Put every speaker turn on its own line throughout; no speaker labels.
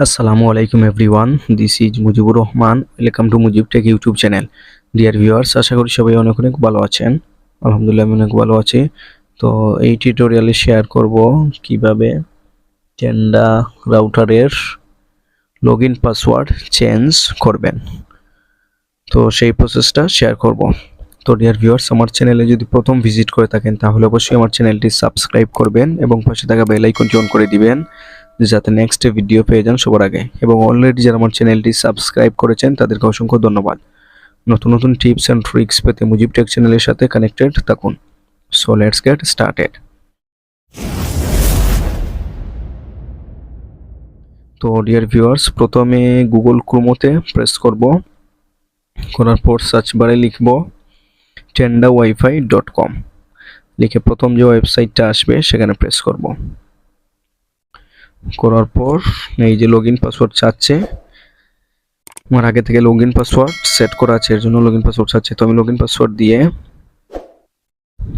Assalamu alaikum everyone. This is Mujibur Rahman. Welcome to Mujib Tech YouTube channel. Dear viewers, আশা করি সবাই অনেক অনেক ভালো আছেন। আলহামদুলিল্লাহ আমি অনেক ভালো আছি। তো এই টিউটোরিয়ালে শেয়ার করব কিভাবে টেন্ডা রাউটারের লগইন পাসওয়ার্ড চেঞ্জ করবেন। তো সেই প্রসেসটা শেয়ার করব। তো ডিয়ার ভিউয়ার্স, আমার চ্যানেলে যদি প্রথম ভিজিট করে থাকেন তাহলে অবশ্যই আমার চ্যানেলটি সাবস্ক্রাইব করবেন এবং পাশে থাকা বেল আইকনটি অন করে দিবেন যাতে নেক্সট ভিডিও পেয়ে যান সবার আগে। এবং অলরেডি যারা আমার চ্যানেলটি সাবস্ক্রাইব করেছেন তাদেরকে অসংখ্য ধন্যবাদ। নতুন নতুন টিপস অ্যান্ড ট্রিক্স পেতে মুজিব টেক চ্যানেলের সাথে কানেক্টেড থাকুন। So let's get started. তো ডিয়ার ভিউয়ার্স, প্রথমে গুগল ক্রোমোতে প্রেস করব, করার পর সার্চ বারে লিখব tendawifi.com, লিখে প্রথম যে ওয়েবসাইটটা আসবে সেখানে প্রেস করব। করার পর এই যে লগইন পাসওয়ার্ড চাচ্ছে, আমার আগে থেকে লগইন পাসওয়ার্ড সেট করা আছে, এর জন্য লগইন পাসওয়ার্ড চাচ্ছে। তো আমি লগইন পাসওয়ার্ড দিয়ে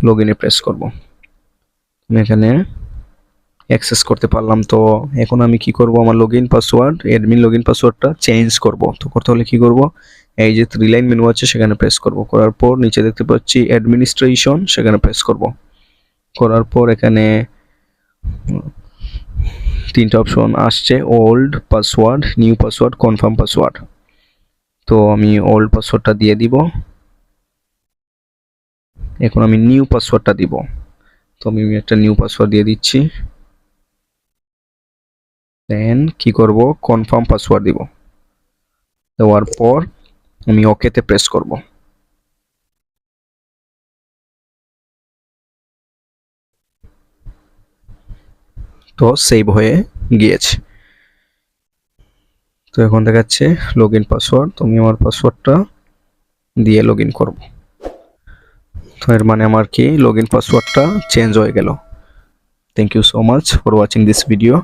লগইনে প্রেস করব। আমি এখানে অ্যাক্সেস করতে পারলাম। তো এখন আমি কি করব, আমার লগইন পাসওয়ার্ড অ্যাডমিন লগইন পাসওয়ার্ডটা চেঞ্জ করব। তো করতে হলে কি করব, এই যে 3 লাইন মেনু আছে সেখানে প্রেস করব। করার পর নিচে দেখতে পাচ্ছি অ্যাডমিনিস্ট্রেশন, সেখানে প্রেস করব। করার পর এখানে 3টা অপশন আসছে, old password, new password, confirm password. তো আমি ওল্ড পাসওয়ার্ডটা দিয়ে দিব। এখন আমি নিউ পাসওয়ার্ডটা দিব। তো আমি একটা নিউ পাসওয়ার্ড দিয়ে দিচ্ছি। দেন কি করব, কনফার্ম পাসওয়ার্ড দিব। দেওয়ার পর আমি ওকেতে প্রেস করব। তো সেভ হয়ে গিয়েছে। তো এখন দেখাচ্ছে লগইন পাসওয়ার্ড। তো আমি আমার পাসওয়ার্ডটা দিয়ে লগইন করব। তো এর মানে আমার কি লগইন পাসওয়ার্ডটা চেঞ্জ হয়ে গেল। Thank you so much for watching this video.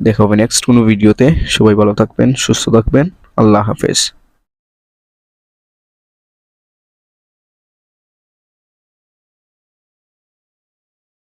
দেখা হবে নেক্সট কোনো ভিডিওতে। সবাই ভালো থাকবেন, সুস্থ থাকবেন। আল্লাহ হাফেজ।